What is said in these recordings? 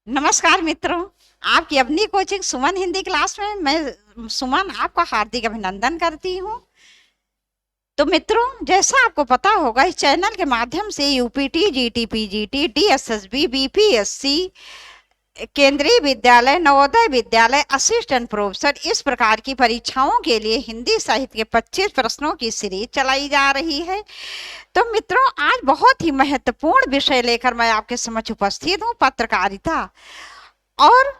नमस्कार मित्रों। आपकी अपनी कोचिंग सुमन हिंदी क्लास में मैं सुमन आपका हार्दिक अभिनंदन करती हूँ। तो मित्रों, जैसा आपको पता होगा, इस चैनल के माध्यम से UPT, GT, PGT, DSSB, BPSC, केंद्रीय विद्यालय, नवोदय विद्यालय, असिस्टेंट प्रोफेसर, इस प्रकार की परीक्षाओं के लिए हिंदी साहित्य के 25 प्रश्नों की सीरीज चलाई जा रही है। तो मित्रों, आज बहुत ही महत्वपूर्ण विषय लेकर मैं आपके समक्ष उपस्थित हूँ, पत्रकारिता। और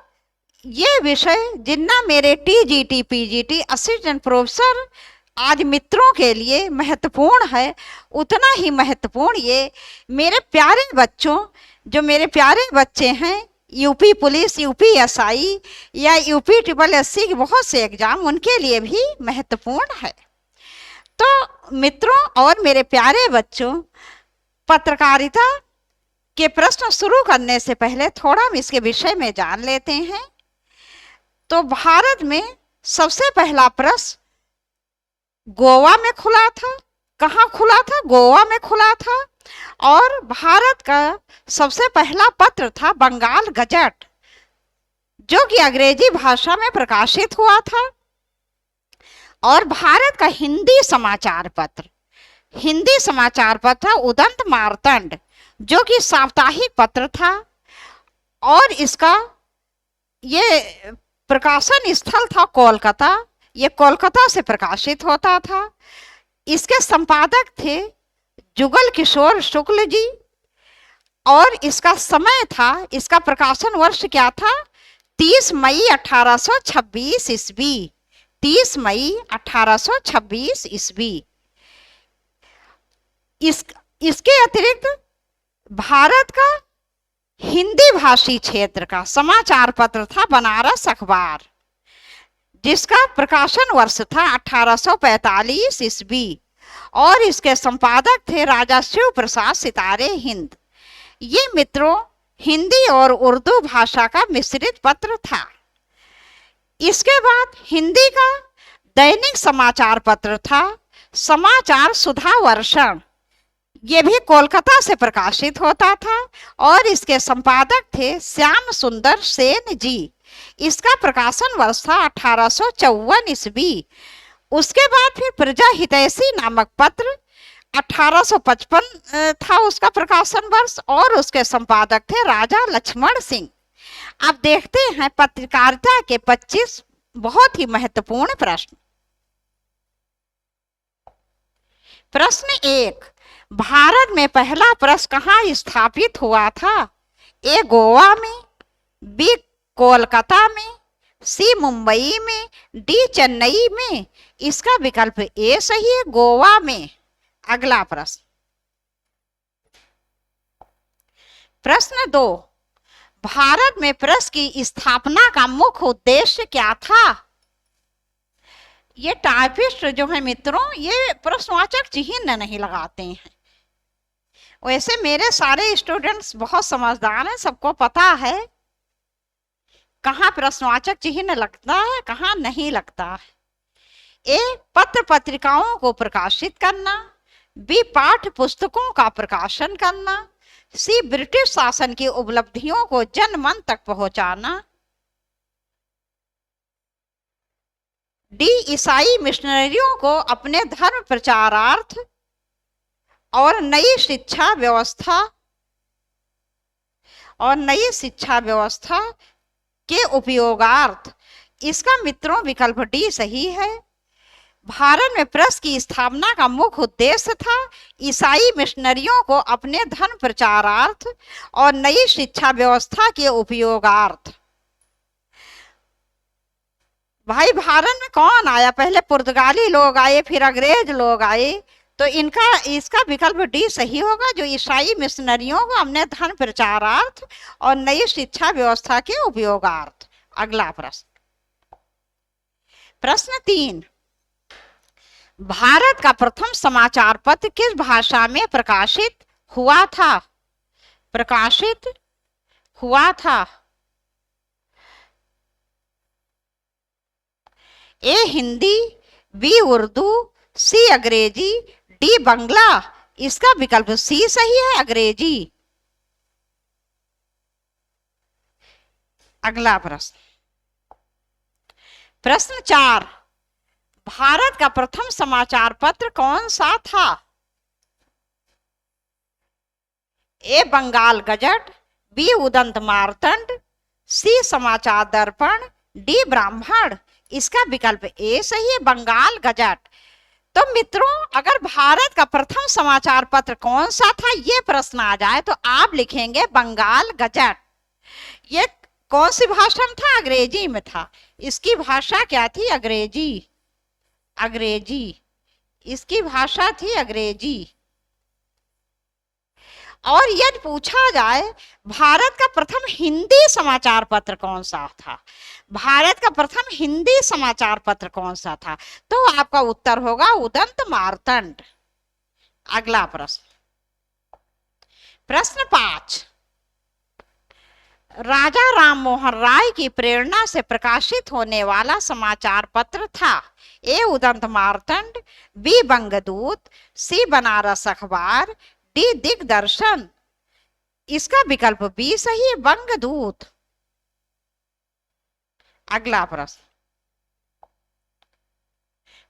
ये विषय जितना मेरे टीजीटी, पीजीटी, असिस्टेंट प्रोफेसर आज मित्रों के लिए महत्वपूर्ण है, उतना ही महत्वपूर्ण ये मेरे प्यारे बच्चों, जो मेरे प्यारे बच्चे हैं यूपी पुलिस, यूपीएसआई या यूपी ट्रिपल एससी के बहुत से एग्जाम, उनके लिए भी महत्वपूर्ण है। तो मित्रों और मेरे प्यारे बच्चों, पत्रकारिता के प्रश्न शुरू करने से पहले थोड़ा हम इसके विषय में जान लेते हैं। तो भारत में सबसे पहला प्रेस गोवा में खुला था। कहाँ खुला था? गोवा में खुला था। और भारत का सबसे पहला पत्र था बंगाल गजट, जो कि अंग्रेजी भाषा में प्रकाशित हुआ था। और भारत का हिंदी समाचार पत्र उदंत मार्तंड, जो कि साप्ताहिक पत्र था। और इसका ये प्रकाशन स्थल था कोलकाता। ये कोलकाता से प्रकाशित होता था। इसके संपादक थे जुगल किशोर शुक्ल जी। और इसका समय था, इसका प्रकाशन वर्ष क्या था? 30 मई 1826 ईस्वी। 30 मई 1826 ईस्वी। इसके अतिरिक्त भारत का हिंदी भाषी क्षेत्र का समाचार पत्र था बनारस अखबार, जिसका प्रकाशन वर्ष था 1845 ईस्वी। और इसके संपादक थे राजा शिव प्रसाद सितारे हिंद। ये मित्रों हिंदी और उर्दू भाषा का मिश्रित पत्र था। इसके बाद हिंदी का दैनिक समाचार पत्र था समाचार सुधा वर्षण। ये भी कोलकाता से प्रकाशित होता था। और इसके संपादक थे श्याम सुंदर सेन जी। इसका प्रकाशन वर्ष था 1854 ईस्वी। उसके बाद फिर प्रजा हितैषी नामक पत्र 1855 था उसका प्रकाशन वर्ष। और उसके संपादक थे राजा लक्ष्मण सिंह। अब देखते हैं पत्रकारिता के 25 बहुत ही महत्वपूर्ण प्रश्न। प्रश्न 1, भारत में पहला प्रेस कहाँ स्थापित हुआ था? ए गोवा में, बी कोलकाता में, सी मुंबई में, डी चेन्नई में। इसका विकल्प ए सही है, गोवा में। अगला प्रश्न। प्रश्न 2, भारत में प्रेस की स्थापना का मुख्य उद्देश्य क्या था? ये टाइपिस्ट जो है मित्रों, ये प्रश्नवाचक चिन्ह नहीं लगाते हैं। वैसे मेरे सारे स्टूडेंट्स बहुत समझदार हैं, सबको पता है कहाँ प्रश्नवाचक चिन्ह लगता है, कहाँ नहीं लगता है। ए पत्र पत्रिकाओं को प्रकाशित करना, बी पाठ्य पुस्तकों का प्रकाशन करना, सी ब्रिटिश शासन की उपलब्धियों को जनमन तक पहुंचाना, डी ईसाई मिशनरियों को अपने धर्म प्रचारार्थ और नई शिक्षा व्यवस्था के उपयोगार्थ। इसका मित्रों विकल्प डी सही है। भारत में प्रेस की स्थापना का मुख्य उद्देश्य था ईसाई मिशनरियों को अपने धर्म प्रचारार्थ और नई शिक्षा व्यवस्था के उपयोगार्थ। भाई, भारत में कौन आया? पहले पुर्तगाली लोग आए, फिर अंग्रेज लोग आए। तो इसका विकल्प डी सही होगा, जो ईसाई मिशनरियों को अपने धर्म प्रचारार्थ और नई शिक्षा व्यवस्था के उपयोगार्थ। अगला प्रश्न। प्रश्न 3, भारत का प्रथम समाचार पत्र किस भाषा में प्रकाशित हुआ था? ए हिंदी, बी उर्दू, सी अंग्रेजी, डी बंगला। इसका विकल्प सी सही है, अंग्रेजी। अगला प्रश्न, प्रश्न 4, भारत का प्रथम समाचार पत्र कौन सा था? ए बंगाल गजट, बी उदंत मार्तंड, सी समाचार दर्पण, डी ब्राह्मण। इसका विकल्प ए सही है, बंगाल गजट। तो मित्रों, अगर भारत का प्रथम समाचार पत्र कौन सा था ये प्रश्न आ जाए तो आप लिखेंगे बंगाल गजट। ये कौन सी भाषा में था? अंग्रेजी में था। इसकी भाषा क्या थी? अंग्रेजी। अंग्रेजी, इसकी भाषा थी अंग्रेजी। और यदि पूछा जाए भारत का प्रथम हिंदी समाचार पत्र कौन सा था, भारत का प्रथम हिंदी समाचार पत्र कौन सा था, तो आपका उत्तर होगा उदंत मार्तंड। अगला प्रश्न, प्रश्न 5, राजा राममोहन राय की प्रेरणा से प्रकाशित होने वाला समाचार पत्र था? ए उदंत मार्तंड, बी बंगदूत, सी बनारस अखबार, डी दिग्दर्शन। इसका विकल्प बी सही है, बंगदूत। अगला प्रश्न,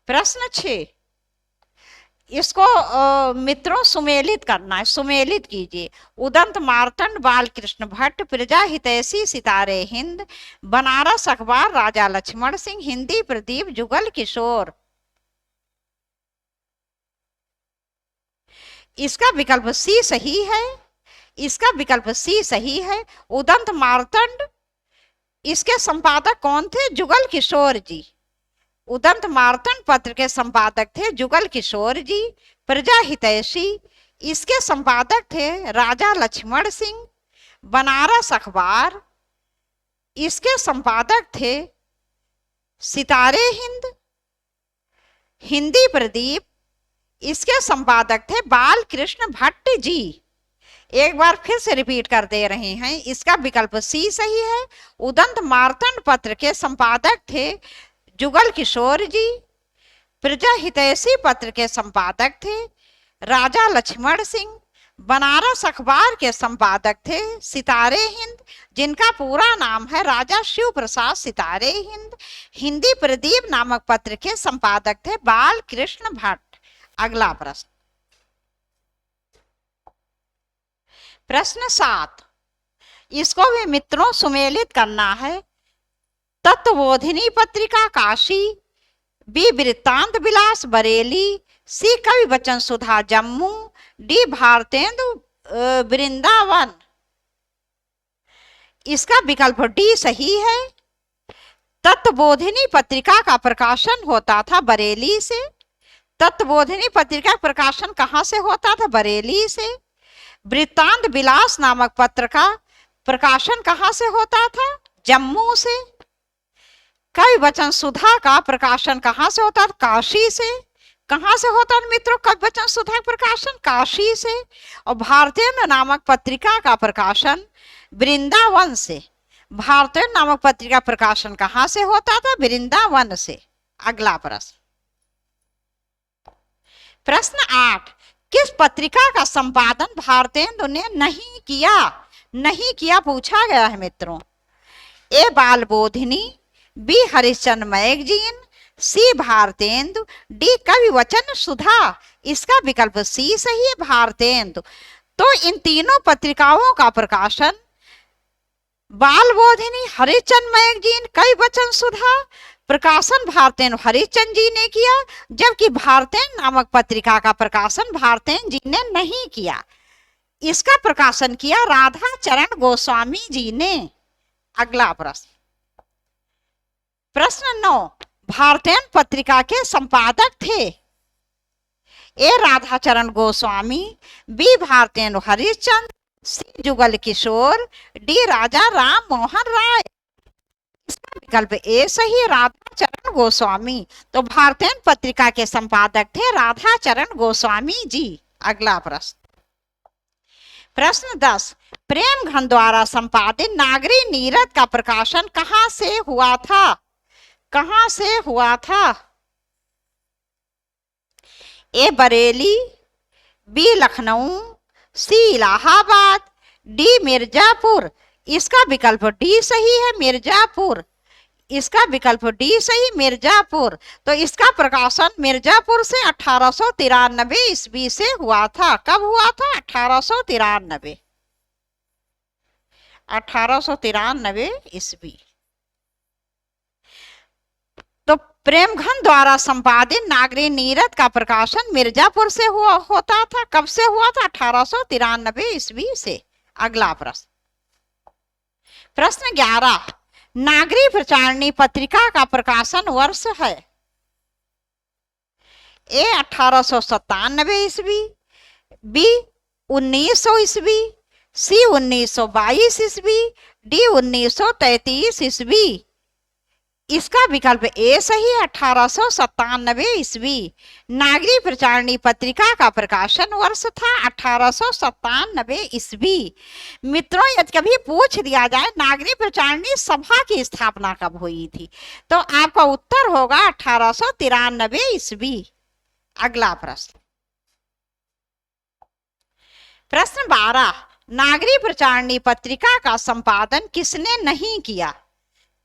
प्रश्न 6, इसको मित्रों सुमेलित करना है, सुमेलित कीजिए। उदंत मार्तंड, बालकृष्ण भट्ट, प्रजा हितैषी, सितारे हिंद, बनारस अखबार, राजा लक्ष्मण सिंह, हिंदी प्रदीप, जुगल किशोर। इसका विकल्प सी सही है, इसका विकल्प सी सही है, उदंत मार्तंड। इसके संपादक कौन थे? जुगल किशोर जी। उदंत मार्तंड पत्र के संपादक थे जुगल किशोर जी। प्रजा हितैषी, इसके संपादक थे राजा लक्ष्मण सिंह। बनारस अखबार, इसके संपादक थे सितारे हिंद। हिंदी प्रदीप, इसके संपादक थे बालकृष्ण भट्ट जी। एक बार फिर से रिपीट कर दे रहे हैं, इसका विकल्प सी सही है। उदंत मार्तंड पत्र के संपादक थे जुगल किशोर जी। प्रजा हितैषी पत्र के संपादक थे राजा लक्ष्मण सिंह। बनारस अखबार के संपादक थे सितारे हिंद, जिनका पूरा नाम है राजा शिव प्रसाद सितारे हिंद। हिंदी प्रदीप नामक पत्र के संपादक थे बालकृष्ण भट्ट। अगला प्रश्न, प्रश्न 7, इसको भी मित्रों सुमेलित करना है। तत्वबोधिनी पत्रिका काशी, बी वृत्तांत विलास बरेली, सी कवि वचन सुधा जम्मू, डी भारतेंदु वृंदावन। इसका विकल्प डी सही है। तत्वबोधिनी पत्रिका का प्रकाशन होता था बरेली से। तत्वबोधिनी पत्रिका प्रकाशन कहां से होता था? बरेली से। वृत्तांत विलास नामक पत्र का प्रकाशन कहां से होता था? जम्मू से। कवि वचन सुधा का प्रकाशन कहां से होता था? काशी से। कहां से होता है मित्रों कवि वचन सुधा प्रकाशन? काशी से। और भारतेंद्र नामक पत्रिका का प्रकाशन वृंदावन से। भारतेंद्र नामक पत्रिका प्रकाशन कहां से होता था? वृंदावन से। अगला प्रश्न, प्रश्न 8, किस पत्रिका का संपादन भारतेंदु ने नहीं किया? नहीं किया पूछा गया है मित्रों। ए बाल बोधिनी, बी हरिश्चंद्र मैगजीन, सी भारतेंदु, डी कवि वचन सुधा। इसका विकल्प सी सही है, भारतेंदु। तो इन तीनों पत्रिकाओं का प्रकाशन बाल बोधिनी, हरिश्चंद्र मैगजीन, कवि वचन सुधा प्रकाशन भारतेंदु हरिश्चंद्र जी ने किया, जबकि भारतेंदु नामक पत्रिका का प्रकाशन भारतेंदु जी ने नहीं किया। इसका प्रकाशन किया राधा चरण गोस्वामी जी ने। अगला प्रश्न, प्रश्न 9, भारतेंदु पत्रिका के संपादक थे ए राधाचरण गोस्वामी, बी भारतेंदु हरिश्चंद्र, सी जुगल किशोर, डी राजा राम मोहन राय। इसका विकल्प ए सही, राधाचरण गोस्वामी। तो भारतेंदु पत्रिका के संपादक थे राधाचरण गोस्वामी जी। अगला प्रश्न, प्रश्न 10, प्रेमघन द्वारा संपादित नागरी नीरद का प्रकाशन कहां से हुआ था? कहां से हुआ था? ए बरेली, बी लखनऊ, सी इलाहाबाद, डी मिर्जापुर। इसका विकल्प डी सही है, मिर्जापुर। इसका विकल्प डी सही, मिर्जापुर। तो इसका प्रकाशन मिर्जापुर से 1893 ईस्वी से हुआ था। कब हुआ था? 1893, 1893 ईस्वी। तो प्रेमघन द्वारा संपादित नागरी नीरद का प्रकाशन मिर्जापुर से होता था। कब से हुआ था? 1893 ईस्वी से। अगला प्रश्न, प्रश्न 11, नागरी प्रचारणी पत्रिका का प्रकाशन वर्ष है? ए 1897 ईस्वी, बी 1900 ईस्वी, सी 1922 ईस्वी, डी 1933 ईस्वी। इसका विकल्प ए सही है, 1897 ईस्वी। नागरी प्रचारणी पत्रिका का प्रकाशन वर्ष था 1897 ईस्वी। मित्रों, यदि कभी पूछ दिया जाए नागरी प्रचारणी सभा की स्थापना कब हुई थी, तो आपका उत्तर होगा 1893 ईस्वी। अगला प्रश्न, प्रश्न 12, नागरी प्रचारणी पत्रिका का संपादन किसने नहीं किया?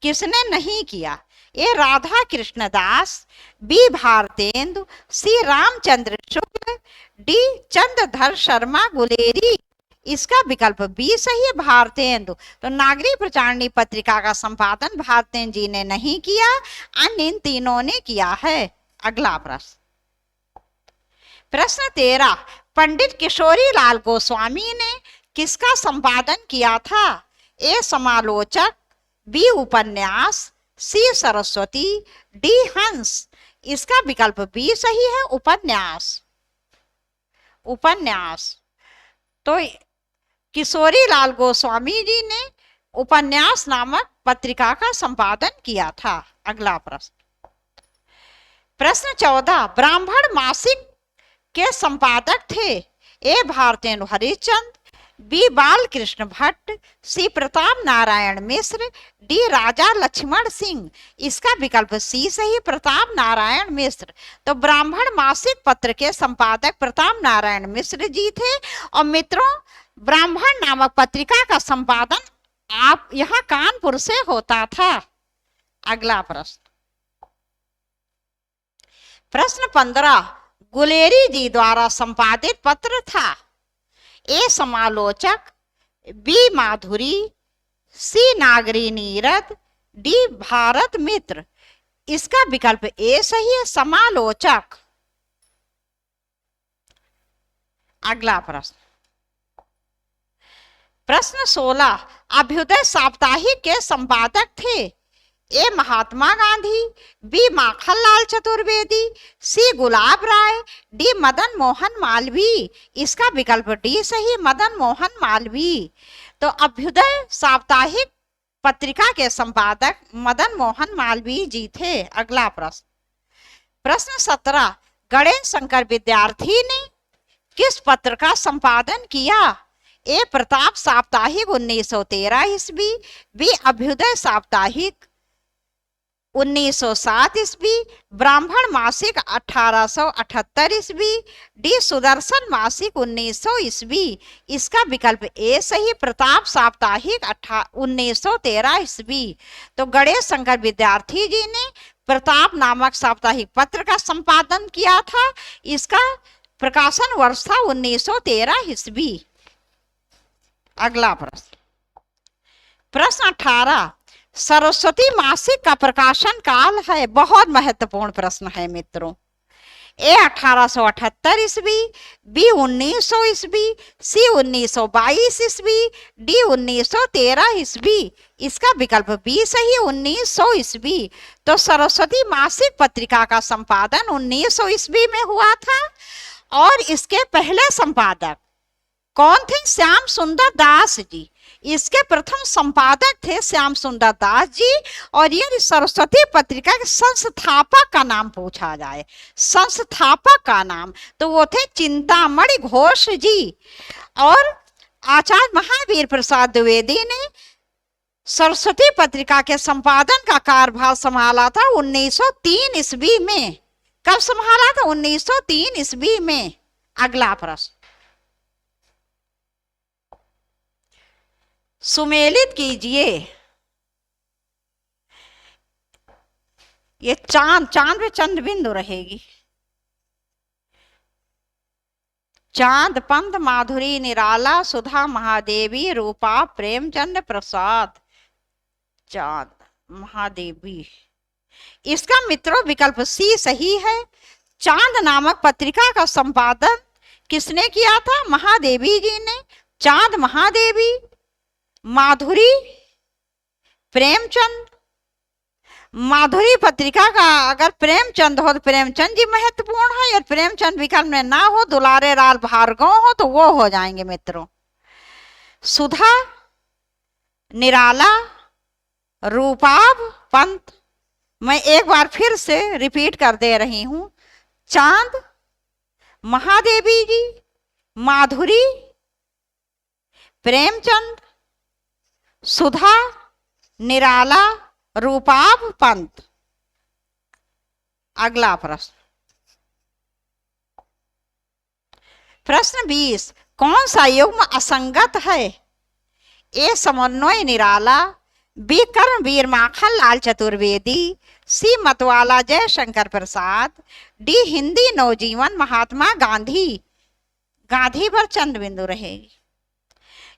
किसने नहीं किया? ए राधा कृष्ण दास, बी भारतेंदु, सी रामचंद्र शुक्ल, डी चंद्रधर शर्मा गुलेरी। इसका विकल्प बी सही है, भारतेंदु। तो नागरी प्रचारणी पत्रिका का संपादन भारतेंदु जी ने नहीं किया, अन्य इन तीनों ने किया है। अगला प्रश्न, प्रश्न 13, पंडित किशोरी लाल गोस्वामी ने किसका संपादन किया था? ए समालोचक, बी उपन्यास, सी सरस्वती, डी हंस। इसका विकल्प बी सही है, उपन्यास। उपन्यास। तो किशोरी लाल गोस्वामी जी ने उपन्यास नामक पत्रिका का संपादन किया था। अगला प्रश्न, प्रश्न 14, ब्राह्मण मासिक के संपादक थे? ए भारतेंदु हरिश्चंद्र, बी बालकृष्ण भट्ट, सी प्रताप नारायण मिश्र, डी राजा लक्ष्मण सिंह। इसका विकल्प सी सही, प्रताप नारायण मिश्र। तो ब्राह्मण मासिक पत्र के संपादक प्रताप नारायण मिश्र जी थे। और मित्रों, ब्राह्मण नामक पत्रिका का संपादन आप यहाँ कानपुर से होता था। अगला प्रश्न, प्रश्न 15, गुलेरी जी द्वारा संपादित पत्र था? ए समालोचक, बी माधुरी, सी नागरी नीरद, डी भारत मित्र। इसका विकल्प ए सही है, समालोचक। अगला प्रश्न, प्रश्न 16, अभ्युदय साप्ताहिक के संपादक थे? ए महात्मा गांधी, बी माखनलाल चतुर्वेदी, सी गुलाब राय, डी मदन मोहन मालवीय। इसका विकल्प डी सही, मदन मोहन मालवीय। तो अभ्युदय साप्ताहिक पत्रिका के संपादक मदन मोहन मालवीय जी थे। अगला प्रश्न, प्रश्न 17, गणेश शंकर विद्यार्थी ने किस पत्र का संपादन किया? ए प्रताप साप्ताहिक 1913 ईस्वी, बी अभ्युदय साप्ताहिक 1907 ईस्वी, ब्राह्मण मासिक 1878 ईस्वी, डी सुदर्शन मासिक 1900 ईस्वी। इसका विकल्प ए सही, प्रताप साप्ताहिक 1913 ईस्वी। तो गणेश शंकर विद्यार्थी जी ने प्रताप नामक साप्ताहिक पत्र का संपादन किया था। इसका प्रकाशन वर्ष था 1913 ईस्वी। अगला प्रश्न, प्रश्न 18, सरस्वती मासिक का प्रकाशन काल है? बहुत महत्वपूर्ण प्रश्न है मित्रों। ए 1878 ईस्वी, बी 1900 ईस्वी, सी 1922 ईस्वी, डी 1913 ईस्वी। इसका विकल्प बी सही, 1900 ईस्वी। तो सरस्वती मासिक पत्रिका का संपादन 1900 ईस्वी में हुआ था। और इसके पहले संपादक कौन थे? श्याम सुंदर दास जी। इसके प्रथम संपादक थे श्याम सुंदर दास जी। और ये सरस्वती पत्रिका के संस्थापक का नाम पूछा जाए, संस्थापक का नाम, तो वो थे चिंतामणि घोष जी। और आचार्य महावीर प्रसाद द्विवेदी ने सरस्वती पत्रिका के संपादन का कार्यभार संभाला था 1903 ईस्वी में। कब संभाला था? 1903 ईस्वी में। अगला प्रश्न, सुमेलित कीजिए। ये चांद, चांद पे चंद्र बिंदु रहेगी। चांद पंत माधुरी निराला सुधा महादेवी रूपा प्रेमचंद प्रसाद। चांद महादेवी, इसका मित्रों विकल्प सी सही है। चांद नामक पत्रिका का संपादन किसने किया था? महादेवी जी ने। चांद महादेवी, माधुरी, प्रेमचंद। माधुरी पत्रिका का अगर प्रेमचंद हो तो प्रेमचंद जी महत्वपूर्ण है, और प्रेमचंद विकल्प में ना हो, दुलारे लाल भार्गव हो तो वो हो जाएंगे मित्रों। सुधा, निराला, रूपाभ पंत। मैं एक बार फिर से रिपीट कर दे रही हूं। चांद महादेवी जी, माधुरी, प्रेमचंद, सुधा, निराला, रूपाभ पंत। अगला प्रश्न, प्रश्न 20, कौन सा युग्म असंगत है? ए समन्वय निराला, बी कर्मवीर माखन लाल चतुर्वेदी, सी मतवाला जयशंकर प्रसाद, डी हिंदी नवजीवन महात्मा गांधी। गांधी पर चंद्र बिंदु रहेगी।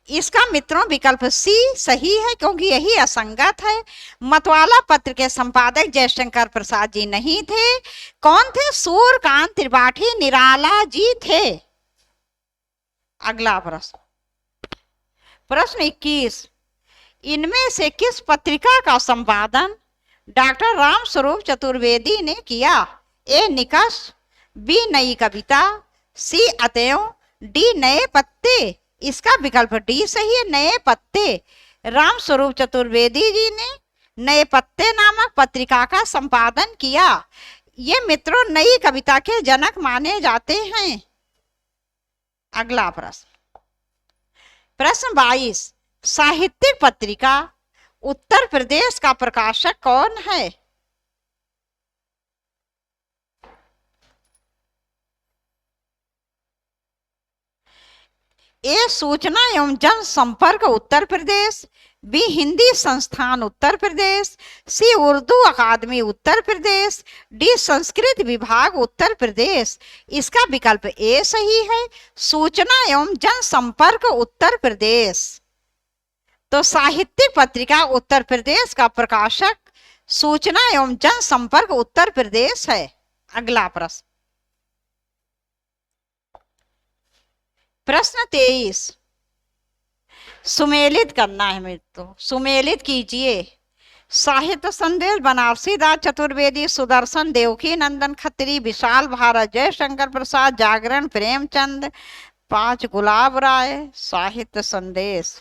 इसका मित्रों विकल्प सी सही है, क्योंकि यही असंगत है। मतवाला पत्र के संपादक जयशंकर प्रसाद जी नहीं थे। कौन थे? सूर्यकांत त्रिपाठी निराला जी थे। अगला प्रश्न, प्रश्न 21, इनमें से किस पत्रिका का संपादन डॉक्टर राम स्वरूप चतुर्वेदी ने किया? ए निकष, बी नई कविता, सी अतएव, डी नए पत्ते। इसका विकल्प डी सही है, नए पत्ते। राम स्वरूप चतुर्वेदी जी ने नए पत्ते नामक पत्रिका का संपादन किया। ये मित्रों नई कविता के जनक माने जाते हैं। अगला प्रश्न, प्रश्न 22, साहित्यिक पत्रिका उत्तर प्रदेश का प्रकाशक कौन है? ए सूचना एवं जनसंपर्क उत्तर प्रदेश, बी हिंदी संस्थान उत्तर प्रदेश, सी उर्दू अकादमी उत्तर प्रदेश, डी संस्कृत विभाग उत्तर प्रदेश। इसका विकल्प ए सही है, सूचना एवं जनसंपर्क उत्तर प्रदेश। तो साहित्यिक पत्रिका उत्तर प्रदेश का प्रकाशक सूचना एवं जनसंपर्क उत्तर प्रदेश है। अगला प्रश्न, प्रश्न 23, सुमेलित करना है मित्रों, सुमेलित कीजिए। साहित्य संदेश बनारसी दास चतुर्वेदी, सुदर्शन देवकी नंदन खत्री, विशाल भारत जयशंकर प्रसाद, जागरण प्रेमचंद, 5 गुलाब राय। साहित्य संदेश,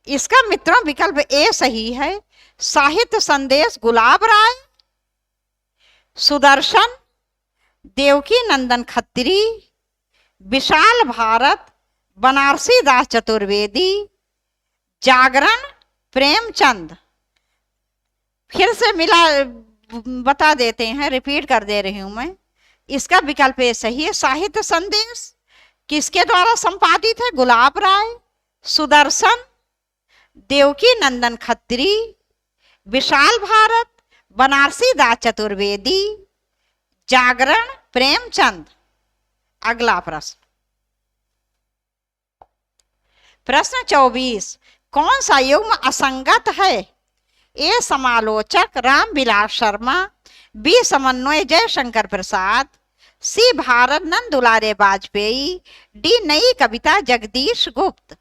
इसका मित्रों विकल्प ए सही है, साहित्य संदेश गुलाब राय, सुदर्शन देवकी नंदन खत्री, विशाल भारत बनारसी दास चतुर्वेदी, जागरण प्रेमचंद। फिर से मिला बता देते हैं, रिपीट कर दे रही हूं मैं। इसका विकल्प ये सही है, साहित्य संदेश किसके द्वारा संपादित है? गुलाब राय, सुदर्शन देवकी नंदन खत्री, विशाल भारत बनारसी दास चतुर्वेदी, जागरण प्रेमचंद। अगला प्रश्न, प्रश्न 24, कौन सा युग्म असंगत है? ए समालोचक रामविलास शर्मा, बी समन्वय जयशंकर प्रसाद, सी भारत नंद दुलारे वाजपेयी, डी नई कविता जगदीश गुप्त।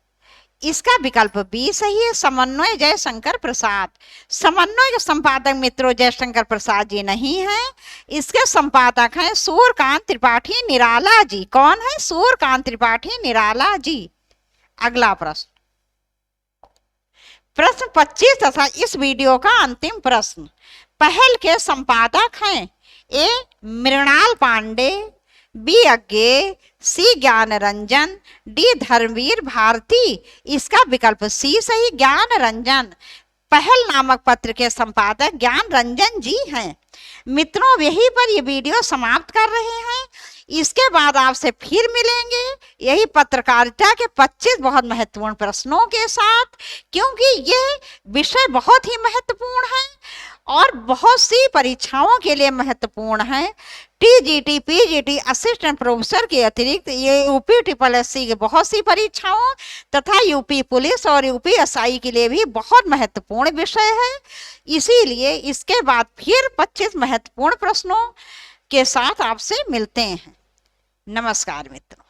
इसका विकल्प बी सही है, समन्वय जयशंकर प्रसाद। समन्वय के संपादक मित्रों जयशंकर प्रसाद जी नहीं हैं, इसके संपादक हैं सूर्यकांत त्रिपाठी निराला जी। कौन है? सूर्यकांत त्रिपाठी निराला जी। अगला प्रश्न, प्रश्न 25 तथा इस वीडियो का अंतिम प्रश्न। पहल के संपादक हैं ए मृणाल पांडे, बी अज्ञे, सी ज्ञान रंजन, डी धर्मवीर भारती। इसका विकल्प सी सही, ज्ञान रंजन। पहल नामक पत्र के संपादक ज्ञान रंजन जी हैं। मित्रों यहीं पर ये वीडियो समाप्त कर रहे हैं। इसके बाद आपसे फिर मिलेंगे यही पत्रकारिता के 25 बहुत महत्वपूर्ण प्रश्नों के साथ, क्योंकि ये विषय बहुत ही महत्वपूर्ण है और बहुत सी परीक्षाओं के लिए महत्वपूर्ण है। टीजीटी, पीजीटी, असिस्टेंट प्रोफेसर के अतिरिक्त ये यूपी ट्रिपल एससी के बहुत सी परीक्षाओं तथा यूपी पुलिस और यूपी एसआई के लिए भी बहुत महत्वपूर्ण विषय है। इसीलिए इसके बाद फिर 25 महत्वपूर्ण प्रश्नों के साथ आपसे मिलते हैं। नमस्कार मित्रों।